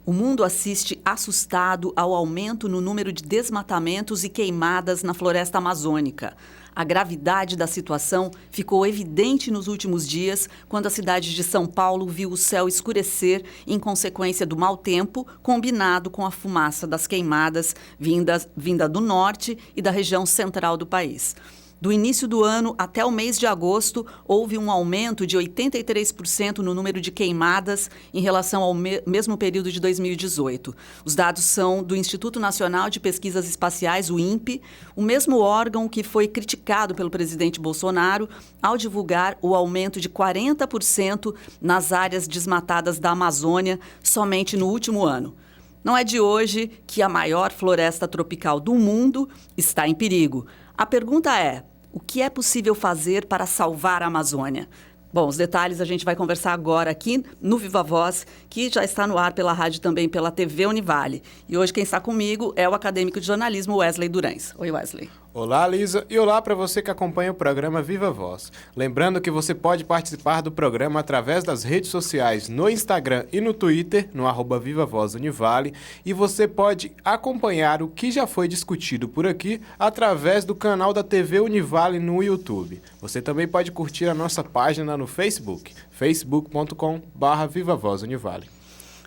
O mundo assiste assustado ao aumento no número de desmatamentos e queimadas na floresta amazônica. A gravidade da situação ficou evidente nos últimos dias, quando a cidade de São Paulo viu o céu escurecer em consequência do mau tempo, combinado com a fumaça das queimadas vinda do norte e da região central do país. Do início do ano até o mês de agosto, houve um aumento de 83% no número de queimadas em relação ao mesmo período de 2018. Os dados são do Instituto Nacional de Pesquisas Espaciais, o INPE, o mesmo órgão que foi criticado pelo presidente Bolsonaro ao divulgar o aumento de 40% nas áreas desmatadas da Amazônia somente no último ano. Não é de hoje que a maior floresta tropical do mundo está em perigo. A pergunta é: o que é possível fazer para salvar a Amazônia? Bom, os detalhes a gente vai conversar agora aqui no Viva Voz, que já está no ar pela rádio e também pela TV Univale. E hoje quem está comigo é o acadêmico de jornalismo Wesley Durães. Oi, Wesley. Olá, Lisa, e olá para você que acompanha o programa Viva Voz. Lembrando que você pode participar do programa através das redes sociais no Instagram e no Twitter, no @VivaVozUnivale, e você pode acompanhar o que já foi discutido por aqui através do canal da TV Univale no YouTube. Você também pode curtir a nossa página no Facebook, facebook.com/VivaVozUnivale.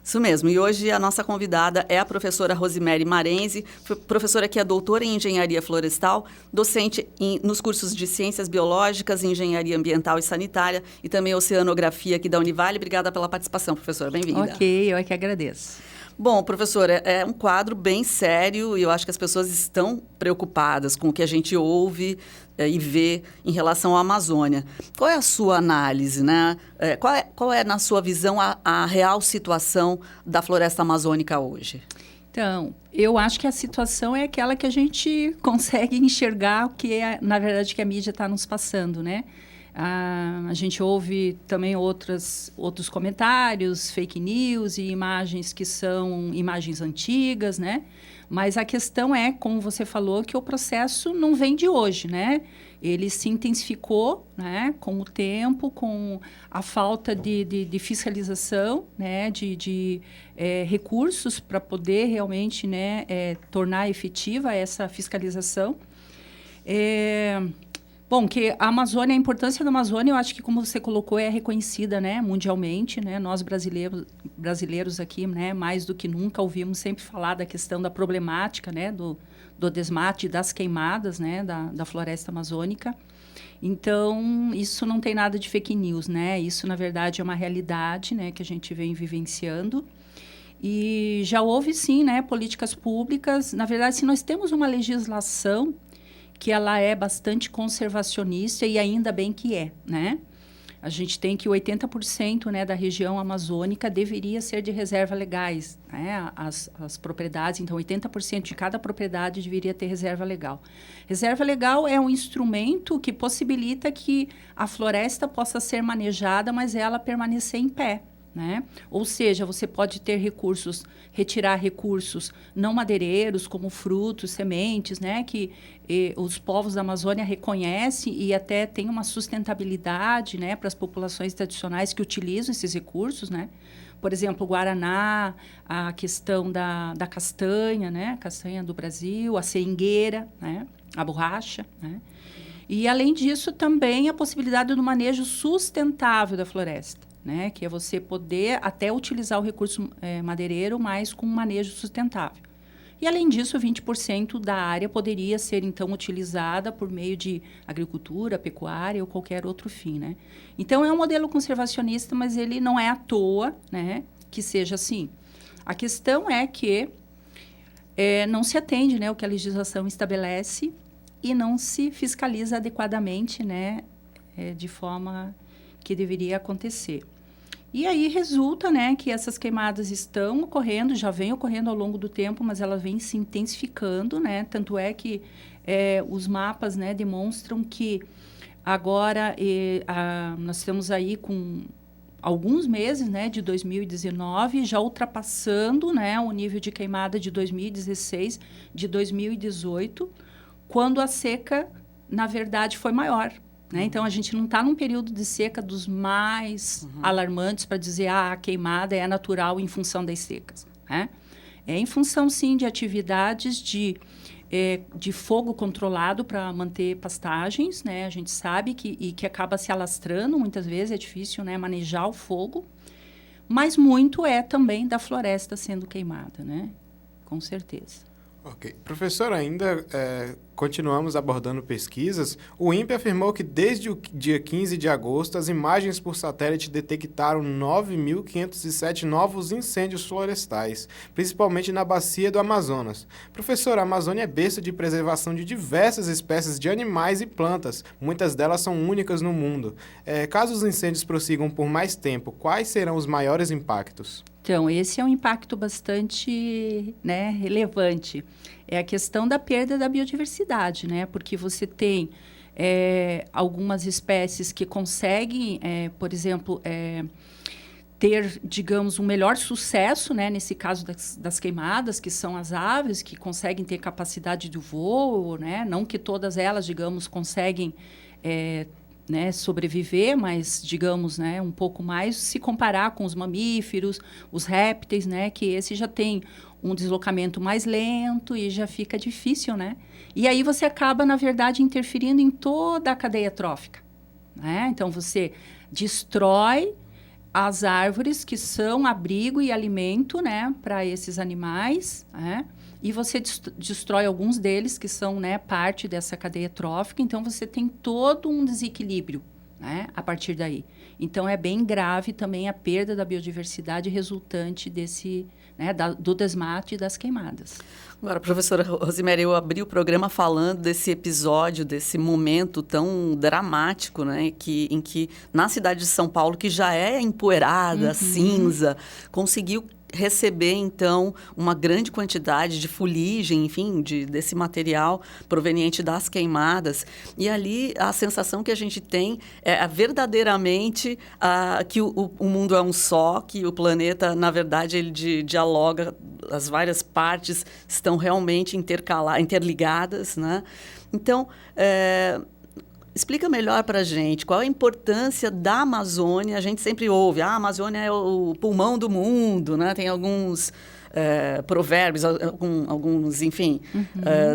Isso mesmo, e hoje a nossa convidada é a professora Rosemary Marenzi, professora que é doutora em Engenharia Florestal, docente nos cursos de Ciências Biológicas, Engenharia Ambiental e Sanitária e também Oceanografia aqui da Univale. Obrigada pela participação, professora, bem-vinda. Ok, eu é que agradeço. Bom, professora, é um quadro bem sério e eu acho que as pessoas estão preocupadas com o que a gente ouve e vê em relação à Amazônia. Qual é a sua análise, né? Qual é, na sua visão, a real situação da floresta amazônica hoje? Então, eu acho que a situação é aquela que a gente consegue enxergar o que é, na verdade, que a mídia está nos passando, né? A gente ouve também outros comentários, fake news e imagens que são imagens antigas, né? Mas a questão é, como você falou, que o processo não vem de hoje, né? Ele se intensificou, né, com o tempo, com a falta de fiscalização, né, de recursos para poder realmente, né, tornar efetiva essa fiscalização. Bom, que a Amazônia, a importância da Amazônia, eu acho que, como você colocou, é reconhecida, né, mundialmente, né? Nós brasileiros aqui, né, mais do que nunca, ouvimos sempre falar da questão da problemática, né, do desmate, das queimadas, né, da floresta amazônica. Então, isso não tem nada de fake news, né? Isso, na verdade, é uma realidade, né, que a gente vem vivenciando. E já houve, sim, né, políticas públicas. Na verdade, se nós temos uma legislação que ela é bastante conservacionista, e ainda bem que é, né? A gente tem que 80%, né, da região amazônica deveria ser de reserva legais, né? As propriedades, então 80% de cada propriedade deveria ter reserva legal. Reserva legal é um instrumento que possibilita que a floresta possa ser manejada, mas ela permanecer em pé, né? Ou seja, você pode ter recursos, retirar recursos não madeireiros, como frutos, sementes, né? Que os povos da Amazônia reconhecem e até tem uma sustentabilidade, né, para as populações tradicionais que utilizam esses recursos, né? Por exemplo, o guaraná, a questão da castanha, né? A castanha do Brasil, a seringueira, né? A borracha, né? E, além disso, também a possibilidade do manejo sustentável da floresta, né? Que é você poder até utilizar o recurso madeireiro, mas com um manejo sustentável. E, além disso, 20% da área poderia ser, então, utilizada por meio de agricultura, pecuária ou qualquer outro fim, né? Então, é um modelo conservacionista, mas ele não é à toa, né, que seja assim. A questão é que não se atende, né, o que a legislação estabelece e não se fiscaliza adequadamente, né, de forma que deveria acontecer. E aí resulta, né, que essas queimadas estão ocorrendo, já vem ocorrendo ao longo do tempo, mas elas vêm se intensificando, né? Tanto é que os mapas, né, demonstram que agora nós estamos aí com alguns meses, né, de 2019, já ultrapassando, né, o nível de queimada de 2016, de 2018, quando a seca, na verdade, foi maior. Né? Então, a gente não está num período de seca dos mais alarmantes para dizer a queimada é natural em função das secas. né? É em função, sim, de atividades de fogo controlado para manter pastagens, né? A gente sabe que acaba se alastrando, muitas vezes é difícil, né, manejar o fogo, mas muito é também da floresta sendo queimada, né? Com certeza. Ok. Professor, ainda continuamos abordando pesquisas. O INPE afirmou que desde o dia 15 de agosto, as imagens por satélite detectaram 9.507 novos incêndios florestais, principalmente na bacia do Amazonas. Professor, a Amazônia é berço de preservação de diversas espécies de animais e plantas. Muitas delas são únicas no mundo. Caso os incêndios prossigam por mais tempo, quais serão os maiores impactos? Então, esse é um impacto bastante, né, relevante. É a questão da perda da biodiversidade, né? Porque você tem algumas espécies que conseguem, por exemplo, ter, digamos, um melhor sucesso, né? Nesse caso das queimadas, que são as aves, que conseguem ter capacidade de voo, né? Não que todas elas, digamos, conseguem né, sobreviver, mas, digamos, né, um pouco mais, se comparar com os mamíferos, os répteis, né, que esse já tem um deslocamento mais lento e já fica difícil, né? E aí você acaba, na verdade, interferindo em toda a cadeia trófica, né? Então, você destrói as árvores que são abrigo e alimento, né, para esses animais, né? E você destrói alguns deles que são, né, parte dessa cadeia trófica. Então, você tem todo um desequilíbrio, né, a partir daí. Então, é bem grave também a perda da biodiversidade resultante desse, né, do desmate e das queimadas. Agora, professora Rosemary, eu abri o programa falando desse episódio, desse momento tão dramático, né, em que na cidade de São Paulo, que já é empoeirada, cinza, conseguiu receber, então, uma grande quantidade de fuligem, enfim, desse material proveniente das queimadas. E ali a sensação que a gente tem é verdadeiramente que o mundo é um só, que o planeta, na verdade, ele dialoga, as várias partes estão realmente interligadas, né? Então, explica melhor para a gente qual a importância da Amazônia. A gente sempre ouve, a Amazônia é o pulmão do mundo, né? Tem alguns provérbios, alguns, enfim,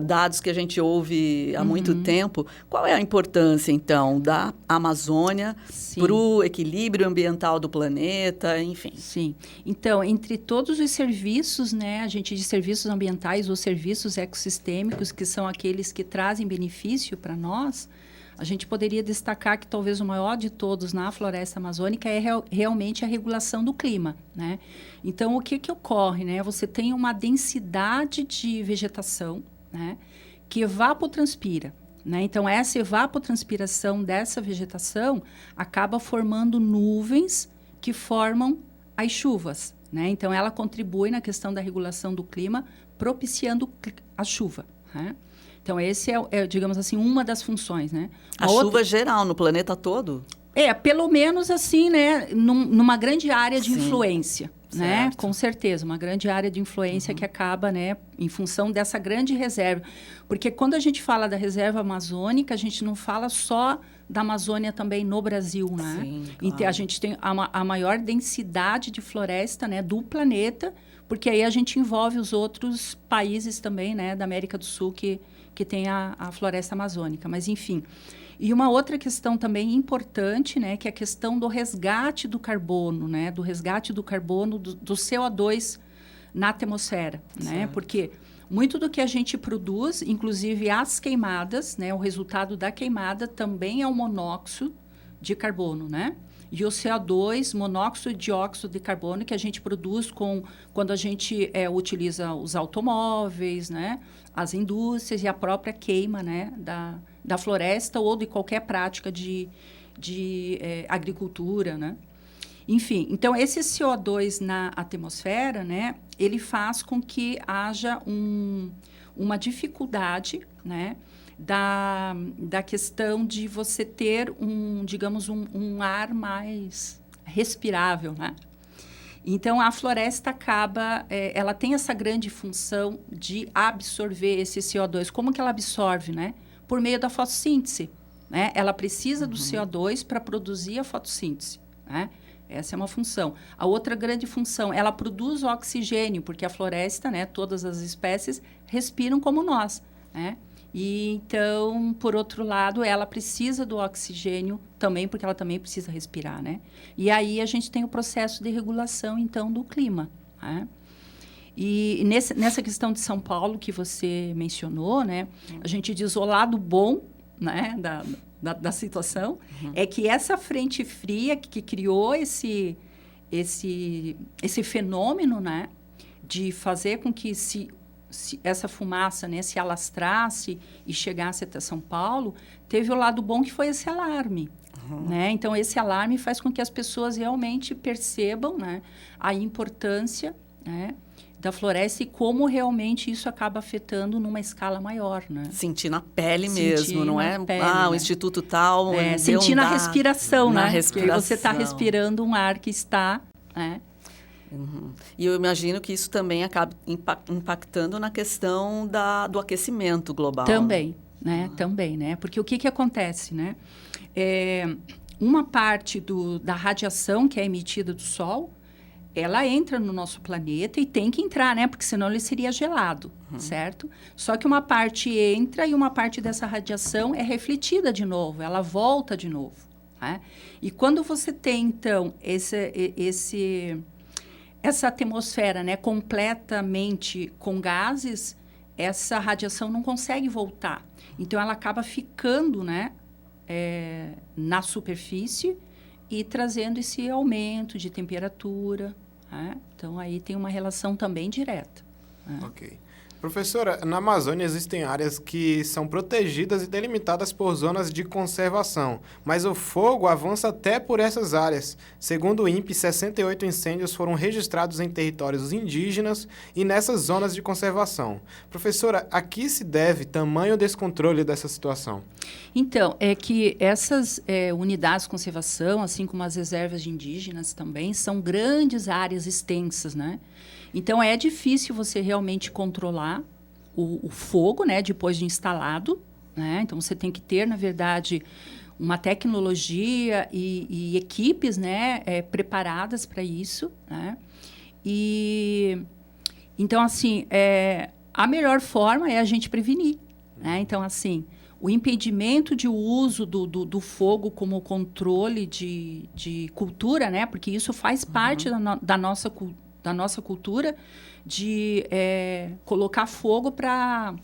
dados que a gente ouve há muito tempo. Qual é a importância, então, da Amazônia para o equilíbrio ambiental do planeta, enfim? Sim. Então, entre todos os serviços, né, a gente diz serviços ambientais ou serviços ecossistêmicos, que são aqueles que trazem benefício para nós, a gente poderia destacar que talvez o maior de todos na floresta amazônica é realmente a regulação do clima, né? Então, o que ocorre, né? Você tem uma densidade de vegetação, né, que evapotranspira, né? Então, essa evapotranspiração dessa vegetação acaba formando nuvens que formam as chuvas, né? Então, ela contribui na questão da regulação do clima, propiciando a chuva, né? Então, esse digamos assim, uma das funções, né? A chuva geral no planeta todo? Pelo menos assim, né? Numa grande área de influência, né? Com certeza, uma grande área de influência que acaba, né? Em função dessa grande reserva. Porque quando a gente fala da reserva amazônica, a gente não fala só da Amazônia também no Brasil, né? Sim, claro. Então, a gente tem a maior densidade de floresta, né, do planeta, porque aí a gente envolve os outros países também, né, da América do Sul que tem a floresta amazônica. Mas, enfim. E uma outra questão também importante, né, que é a questão do resgate do carbono, né, do resgate do carbono do CO2 na atmosfera, né? Porque muito do que a gente produz, inclusive as queimadas, né, o resultado da queimada também é o monóxido de carbono, né? E o CO2, monóxido e dióxido de carbono, que a gente produz quando a gente utiliza os automóveis, né, as indústrias e a própria queima, né, da floresta ou de qualquer prática de agricultura, né? Enfim, então esse CO2 na atmosfera, né, ele faz com que haja uma dificuldade, né, da questão de você ter digamos, um ar mais respirável, né? Então, a floresta acaba, ela tem essa grande função de absorver esse CO2. Como que ela absorve, né? Por meio da fotossíntese, né? Ela precisa do CO2 para produzir a fotossíntese, né? Essa é uma função. A outra grande função, ela produz oxigênio, porque a floresta, né, todas as espécies respiram como nós, né? E então, por outro lado, ela precisa do oxigênio também, porque ela também precisa respirar, né? E aí a gente tem o processo de regulação, então, do clima, né? E nessa questão de São Paulo que você mencionou, né? A gente diz o lado bom, né, da situação, é que essa frente fria que criou esse fenômeno, né, de fazer com que se essa fumaça, né, se alastrasse e chegasse até São Paulo, teve o lado bom que foi esse alarme. Né? Então, esse alarme faz com que as pessoas realmente percebam, né, a importância, né, da floresta e como realmente isso acaba afetando numa escala maior, né? Sentir na pele mesmo, não é? Pele, o né? Instituto tal... sentir na respiração, na né? respiração. Porque você está respirando um ar que está... né? E eu imagino que isso também acaba impactando na questão do aquecimento global. Também, né? Também, né? Porque o que acontece, né? Uma parte da radiação que é emitida do Sol, ela entra no nosso planeta e tem que entrar, né? Porque senão ele seria gelado, certo? Só que uma parte entra e uma parte dessa radiação é refletida de novo, ela volta de novo, né? E quando você tem, então, essa atmosfera, né, completamente com gases, essa radiação não consegue voltar. Então, ela acaba ficando, né, na superfície e trazendo esse aumento de temperatura. Né? Então, aí tem uma relação também direta. Né? Ok. Professora, na Amazônia existem áreas que são protegidas e delimitadas por zonas de conservação, mas o fogo avança até por essas áreas. Segundo o INPE, 68 incêndios foram registrados em territórios indígenas e nessas zonas de conservação. Professora, a que se deve tamanho descontrole dessa situação? Então, é que essas unidades de conservação, assim como as reservas de indígenas também, são grandes áreas extensas, né? Então, é difícil você realmente controlar o fogo, né, depois de instalado, né? Então, você tem que ter, na verdade, uma tecnologia e equipes, né, preparadas para isso, né? E, então, assim, a melhor forma é a gente prevenir, né? Então, assim, o impedimento de uso do fogo como controle de cultura, né? Porque isso faz parte da nossa cultura de colocar fogo para,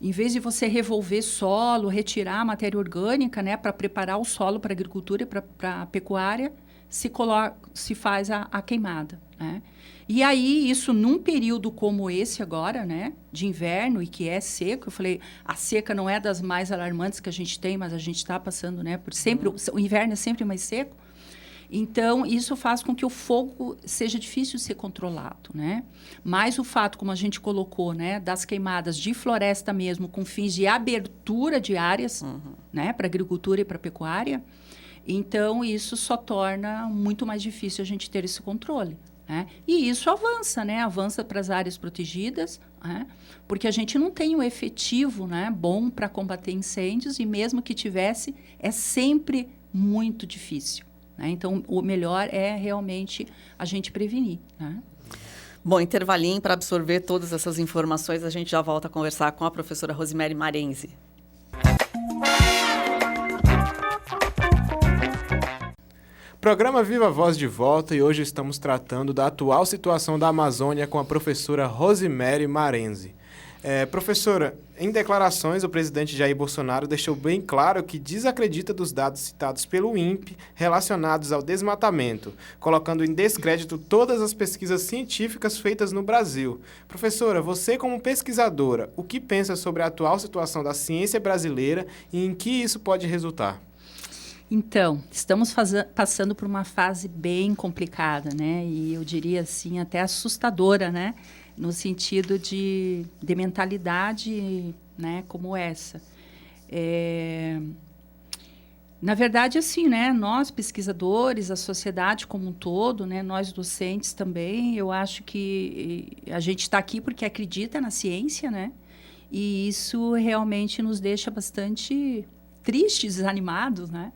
em vez de você revolver solo, retirar a matéria orgânica, né, para preparar o solo para a agricultura e para a pecuária, se faz a queimada, né? E aí, isso num período como esse agora, né, de inverno e que é seco, eu falei, a seca não é das mais alarmantes que a gente tem, mas a gente está passando, né, por sempre, o inverno é sempre mais seco. Então, isso faz com que o fogo seja difícil de ser controlado, né? Mas o fato, como a gente colocou, né, das queimadas de floresta mesmo, com fins de abertura de áreas, né, para agricultura e para pecuária, então isso só torna muito mais difícil a gente ter esse controle, né? E isso avança, né? Avança para as áreas protegidas, né? Porque a gente não tem um efetivo, né, bom para combater incêndios e mesmo que tivesse, é sempre muito difícil. Então, o melhor é realmente a gente prevenir, né? Bom, intervalinho para absorver todas essas informações. A gente já volta a conversar com a professora Rosemary Marenzi. Programa Viva Voz de volta e hoje estamos tratando da atual situação da Amazônia com a professora Rosemary Marenzi. Professora, em declarações, o presidente Jair Bolsonaro deixou bem claro que desacredita dos dados citados pelo INPE relacionados ao desmatamento, colocando em descrédito todas as pesquisas científicas feitas no Brasil. Professora, você como pesquisadora, o que pensa sobre a atual situação da ciência brasileira e em que isso pode resultar? Então, estamos passando por uma fase bem complicada, né? E eu diria assim, até assustadora, né? No sentido de mentalidade, né, como essa. Na verdade, assim, né, nós pesquisadores, a sociedade como um todo, né, nós docentes também, eu acho que a gente está aqui porque acredita na ciência, né, e isso realmente nos deixa bastante tristes, desanimados, né.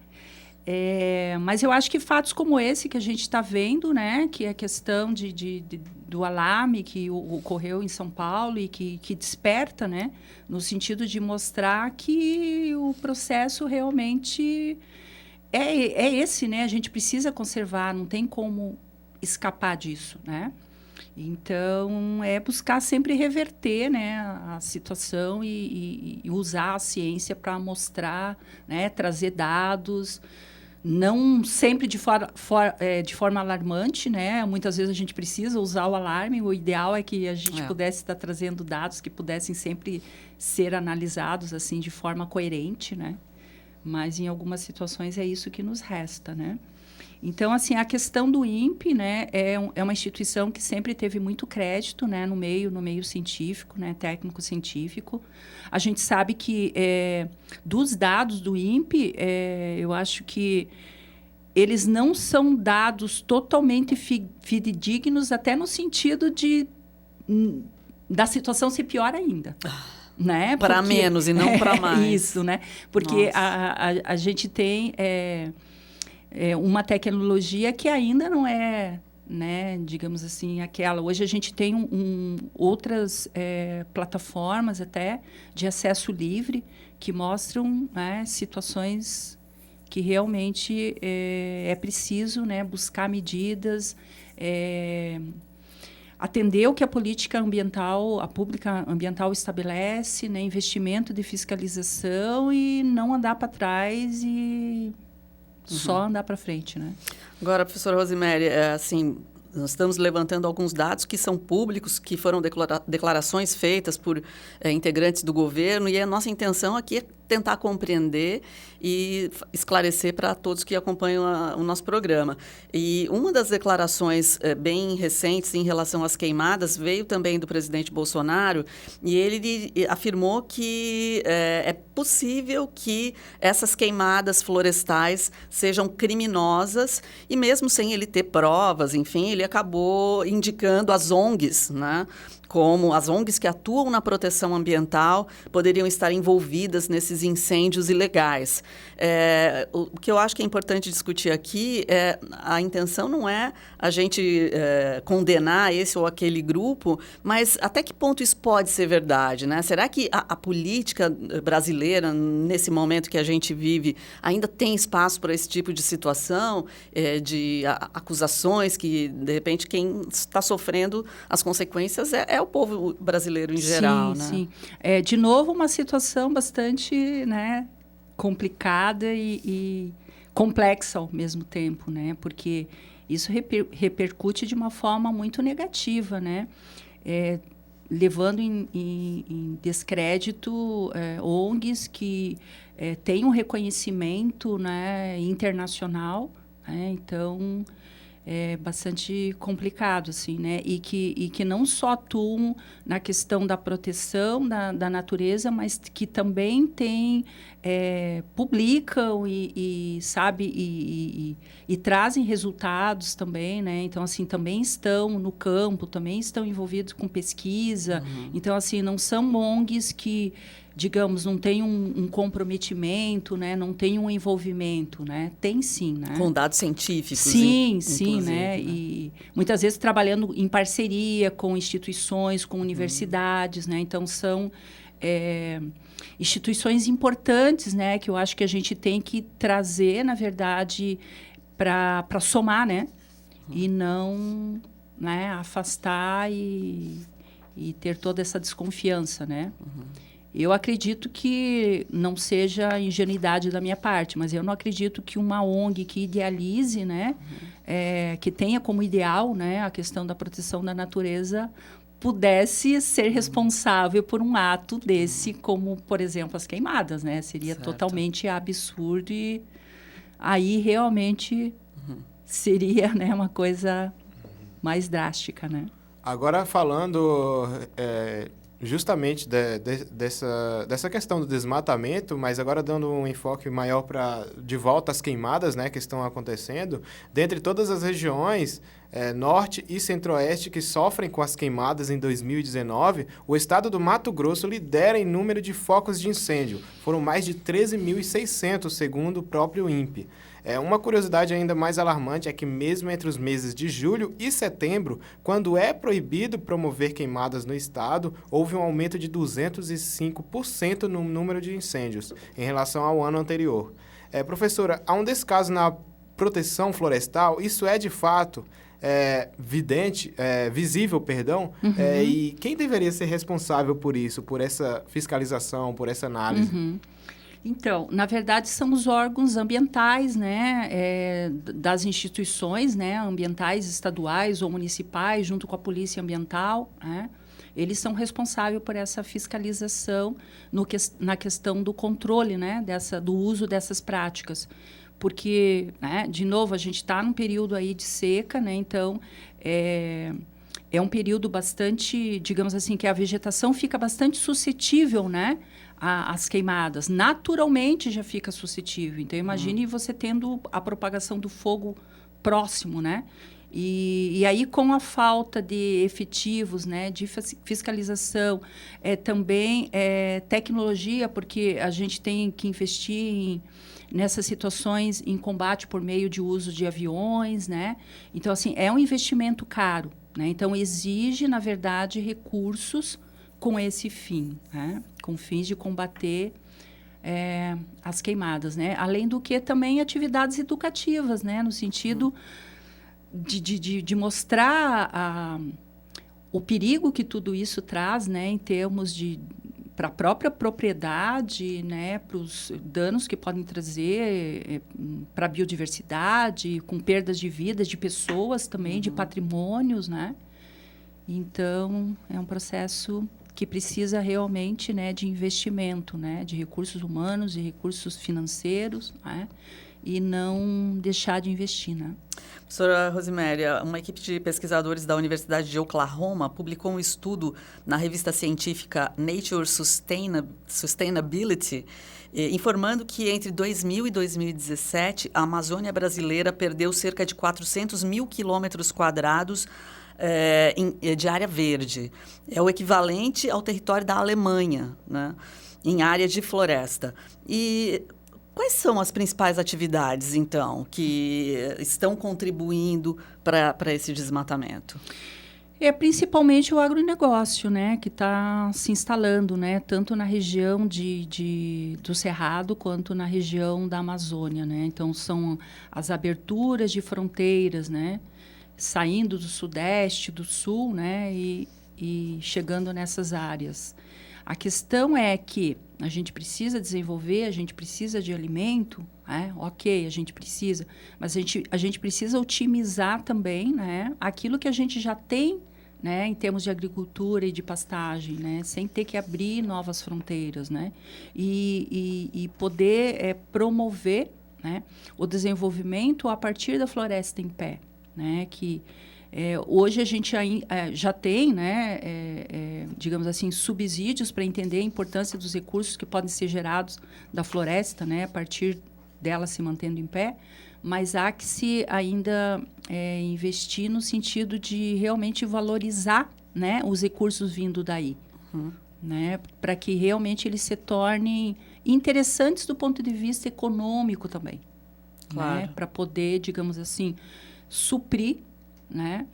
Mas eu acho que fatos como esse que a gente está vendo, né, que é a questão do alarme que ocorreu em São Paulo e que desperta, né, no sentido de mostrar que o processo realmente é esse, né? A gente precisa conservar, não tem como escapar disso, né? Então, é buscar sempre reverter, né, a situação e usar a ciência para mostrar, né, trazer dados, não sempre de forma alarmante, né? Muitas vezes a gente precisa usar o alarme, o ideal é que a gente pudesse estar trazendo dados que pudessem sempre ser analisados assim de forma coerente, né? Mas em algumas situações é isso que nos resta, né? Então, assim, a questão do INPE, né, é uma instituição que sempre teve muito crédito, né, no meio científico, né, técnico-científico. A gente sabe que, dos dados do INPE, eu acho que eles não são dados totalmente fidedignos, até no sentido da situação ser pior ainda. Né? Para menos e não para mais. Isso, né? Porque a gente tem uma tecnologia que ainda não é, né, digamos assim, aquela. Hoje a gente tem outras plataformas até de acesso livre que mostram, né, situações que realmente é preciso, né, buscar medidas, atender o que a política ambiental, a pública ambiental estabelece, né, investimento de fiscalização e não andar para trás e só andar para frente, né? Agora, professora Rosemary, assim, nós estamos levantando alguns dados que são públicos, que foram declarações feitas por integrantes do governo, e a nossa intenção aqui é tentar compreender e esclarecer para todos que acompanham o nosso programa. E uma das declarações bem recentes em relação às queimadas veio também do presidente Bolsonaro, e ele afirmou que é possível que essas queimadas florestais sejam criminosas, e mesmo sem ele ter provas, enfim, ele acabou indicando as ONGs, né? Como as ONGs que atuam na proteção ambiental poderiam estar envolvidas nesses incêndios ilegais. O que eu acho que é importante discutir aqui a intenção não é a gente condenar esse ou aquele grupo, mas até que ponto isso pode ser verdade, né? Será que a política brasileira, nesse momento que a gente vive, ainda tem espaço para esse tipo de situação, de acusações que, de repente, quem está sofrendo as consequências é o povo brasileiro em geral, né? Sim. De novo, uma situação bastante, né, complicada e complexa ao mesmo tempo, né? Porque isso repercute de uma forma muito negativa, né? Levando em descrédito ONGs que têm um reconhecimento, né, internacional, né? Então é bastante complicado, assim, né? E que não só atuam na questão da proteção da natureza, mas que também publicam e trazem resultados também, né? Então, assim, também estão no campo, também estão envolvidos com pesquisa. Uhum. Então, assim, não são ONGs que, digamos, não tem um comprometimento, né? Não tem um envolvimento, né? Tem sim, né? Com dados científicos. Sim, né? E muitas vezes trabalhando em parceria com instituições, com universidades, né? Então, são instituições importantes, né? Que eu acho que a gente tem que trazer, na verdade, para somar, né? E não, né, afastar e ter toda essa desconfiança, né? Eu acredito que não seja ingenuidade da minha parte, mas eu não acredito que uma ONG que idealize, né, que tenha como ideal, né, a questão da proteção da natureza, pudesse ser responsável por um ato desse, como, por exemplo, as queimadas, né? Seria totalmente absurdo e aí realmente seria, né, uma coisa mais drástica, né? Agora, falando justamente dessa questão do desmatamento, mas agora dando um enfoque maior de volta às queimadas, né, que estão acontecendo, dentre todas as regiões, Norte e Centro-Oeste que sofrem com as queimadas em 2019, o estado do Mato Grosso lidera em número de focos de incêndio. Foram mais de 13.600, segundo o próprio INPE. Uma curiosidade ainda mais alarmante é que mesmo entre os meses de julho e setembro, quando é proibido promover queimadas no estado, houve um aumento de 205% no número de incêndios em relação ao ano anterior. Professora, há um descaso na proteção florestal, isso é de fato visível, e quem deveria ser responsável por isso, por essa fiscalização, por essa análise? Então, na verdade, são os órgãos ambientais, né, das instituições, né, ambientais estaduais ou municipais, junto com a Polícia Ambiental, né? Eles são responsáveis por essa fiscalização na questão do controle, né, do uso dessas práticas. Porque, né, de novo, a gente está num período aí de seca, né, então é um período bastante, digamos assim, que a vegetação fica bastante suscetível, né, às queimadas. Naturalmente já fica suscetível. Então, imagine você tendo a propagação do fogo próximo, né? E aí, com a falta de efetivos, né, de fiscalização, também tecnologia, porque a gente tem que investir nessas situações em combate por meio de uso de aviões, né? Então, assim, é um investimento caro, né? Então, exige, na verdade, recursos com esse fim, né? Com fins de combater as queimadas, né? Além do que também atividades educativas, né? No sentido de mostrar o perigo que tudo isso traz, né? Em termos para a própria propriedade, né, para os danos que podem trazer para a biodiversidade, com perdas de vidas de pessoas também, de patrimônios, né? Então, é um processo que precisa realmente, né, de investimento, né, de recursos humanos e recursos financeiros, né, e não deixar de investir, né? Professora Rosiméria, uma equipe de pesquisadores da Universidade de Oklahoma publicou um estudo na revista científica Nature Sustainability, informando que entre 2000 e 2017, a Amazônia brasileira perdeu cerca de 400 mil quilômetros quadrados de área verde. É o equivalente ao território da Alemanha, né, em área de floresta. E quais são as principais atividades, então, que estão contribuindo para esse desmatamento? Principalmente o agronegócio, né, que está se instalando, né, tanto na região do Cerrado quanto na região da Amazônia, né? Então, são as aberturas de fronteiras, né, saindo do Sudeste, do Sul, né, e chegando nessas áreas. A questão é que a gente precisa desenvolver, a gente precisa de alimento, ok, a gente precisa, mas a gente precisa otimizar também, né, aquilo que a gente já tem, né, em termos de agricultura e de pastagem, né, sem ter que abrir novas fronteiras, né, e poder promover, né, o desenvolvimento a partir da floresta em pé, né, que hoje a gente já tem, né, digamos assim, subsídios para entender a importância dos recursos que podem ser gerados da floresta, né, a partir dela se mantendo em pé, mas há que se ainda investir no sentido de realmente valorizar, né, os recursos vindo daí, né, para que realmente eles se tornem interessantes do ponto de vista econômico também, claro, né, para poder, digamos assim, suprir, né,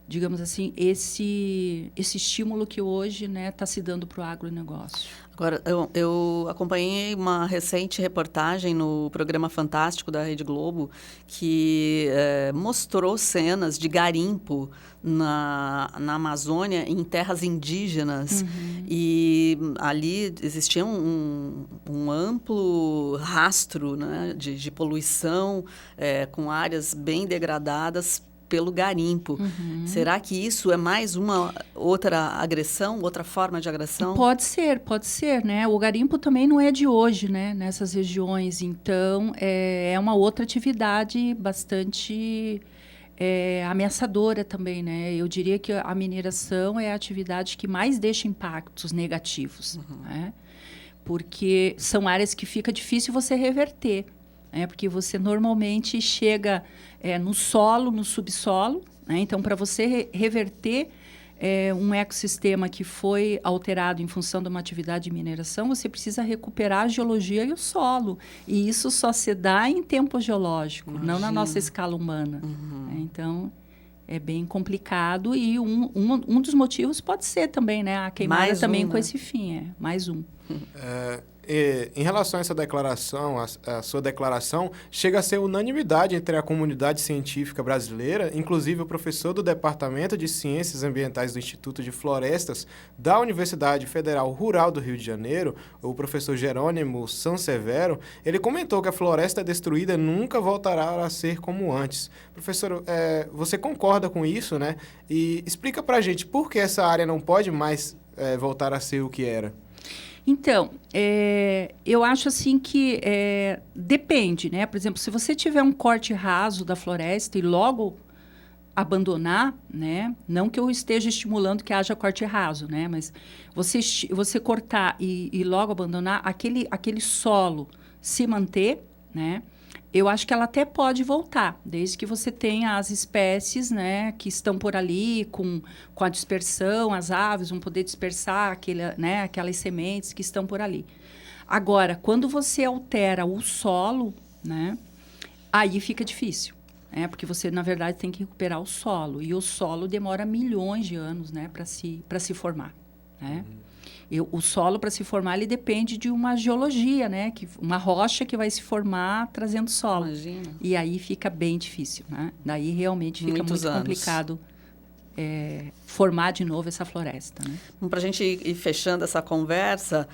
digamos assim, esse estímulo que hoje, né, está se dando para o agronegócio. Agora, eu acompanhei uma recente reportagem no programa Fantástico da Rede Globo que mostrou cenas de garimpo na Amazônia, em terras indígenas. E ali existia um amplo rastro, né, de poluição, com áreas bem degradadas pelo garimpo. Será que isso é mais uma outra agressão, outra forma de agressão? Pode ser, né? O garimpo também não é de hoje, né? Nessas regiões. Então, é uma outra atividade bastante ameaçadora também, né? Eu diria que a mineração é a atividade que mais deixa impactos negativos, né? Porque são áreas que fica difícil você reverter. Porque você normalmente chega no solo, no subsolo, né? Então, para você reverter um ecossistema que foi alterado em função de uma atividade de mineração, você precisa recuperar a geologia e o solo. E isso só se dá em tempo geológico, não na nossa escala humana. Então, é bem complicado e um dos motivos pode ser também, né? A queimada também com esse fim, mais um. Em relação a essa declaração, a sua declaração, chega a ser unanimidade entre a comunidade científica brasileira, inclusive o professor do Departamento de Ciências Ambientais do Instituto de Florestas da Universidade Federal Rural do Rio de Janeiro, o professor Jerônimo Sansevero, ele comentou que a floresta destruída nunca voltará a ser como antes. Professor, você concorda com isso, né? E explica pra gente por que essa área não pode mais voltar a ser o que era. Então, eu acho assim que depende, né? Por exemplo, se você tiver um corte raso da floresta e logo abandonar, né? Não que eu esteja estimulando que haja corte raso, né? Mas você cortar e logo abandonar, aquele solo se manter, né? Eu acho que ela até pode voltar, desde que você tenha as espécies, né, que estão por ali com a dispersão, as aves vão poder dispersar aquelas sementes que estão por ali. Agora, quando você altera o solo, né, aí fica difícil, né, porque você, na verdade, tem que recuperar o solo. E o solo demora milhões de anos, né, para se formar, né? O solo, para se formar, ele depende de uma geologia, né? Uma rocha que vai se formar trazendo solo. Imagina. E aí fica bem difícil, né? Daí realmente fica muito complicado formar de novo essa floresta, né? Para a gente ir fechando essa conversa,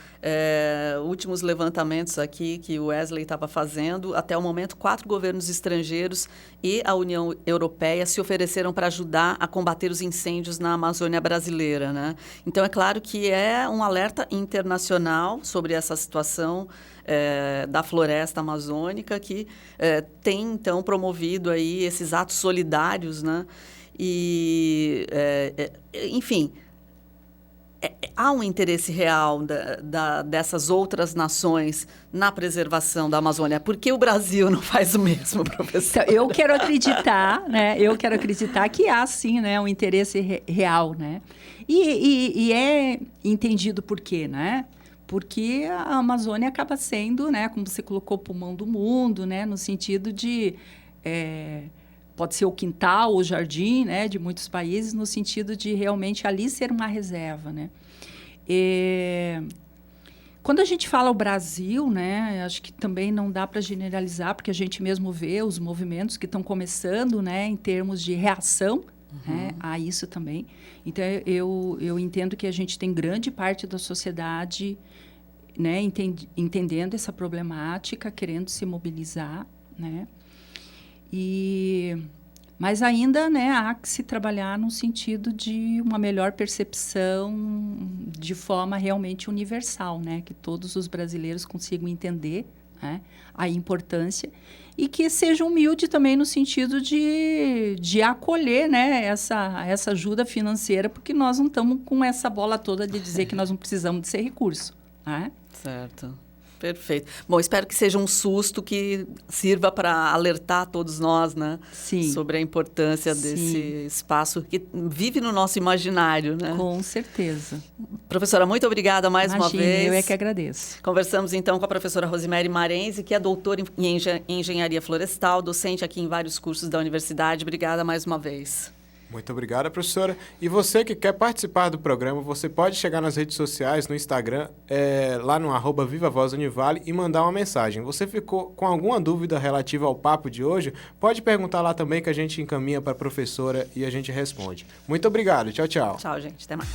últimos levantamentos aqui que o Wesley estava fazendo, até o momento 4 governos estrangeiros e a União Europeia se ofereceram para ajudar a combater os incêndios na Amazônia brasileira, né? Então, é claro que é um alerta internacional sobre essa situação da floresta amazônica que tem, então, promovido aí esses atos solidários, né? E, enfim, há um interesse real dessas outras nações na preservação da Amazônia. Por que o Brasil não faz o mesmo, professor? Então, eu quero acreditar, né? Eu quero acreditar que há, sim, né, um interesse real, né? E é entendido por quê, né? Porque a Amazônia acaba sendo, né, como você colocou, pulmão do mundo, né? No sentido de... pode ser o quintal, o jardim, né, de muitos países, no sentido de realmente ali ser uma reserva, né? Quando a gente fala o Brasil, né, acho que também não dá para generalizar, porque a gente mesmo vê os movimentos que estão começando, né, em termos de reação, né, a isso também. Então, eu entendo que a gente tem grande parte da sociedade, né, entendendo essa problemática, querendo se mobilizar, né? Mas ainda, né, há que se trabalhar no sentido de uma melhor percepção de forma realmente universal, né? Que todos os brasileiros consigam entender, né, a importância e que seja humilde também no sentido de acolher, né, essa ajuda financeira, porque nós não estamos com essa bola toda de dizer que nós não precisamos desse recurso, né? Certo. Perfeito. Bom, espero que seja um susto que sirva para alertar todos nós, né? Sim. Sobre a importância desse espaço que vive no nosso imaginário, né? Com certeza. Professora, muito obrigada mais uma vez. Eu é que agradeço. Conversamos, então, com a professora Rosemary Marenzi, que é doutora em Engenharia Florestal, docente aqui em vários cursos da universidade. Obrigada mais uma vez. Muito obrigada, professora. E você que quer participar do programa, você pode chegar nas redes sociais, no Instagram, lá no @VivaVozUnivale e mandar uma mensagem. Você ficou com alguma dúvida relativa ao papo de hoje? Pode perguntar lá também que a gente encaminha para a professora e a gente responde. Muito obrigado. Tchau, tchau. Tchau, gente. Até mais.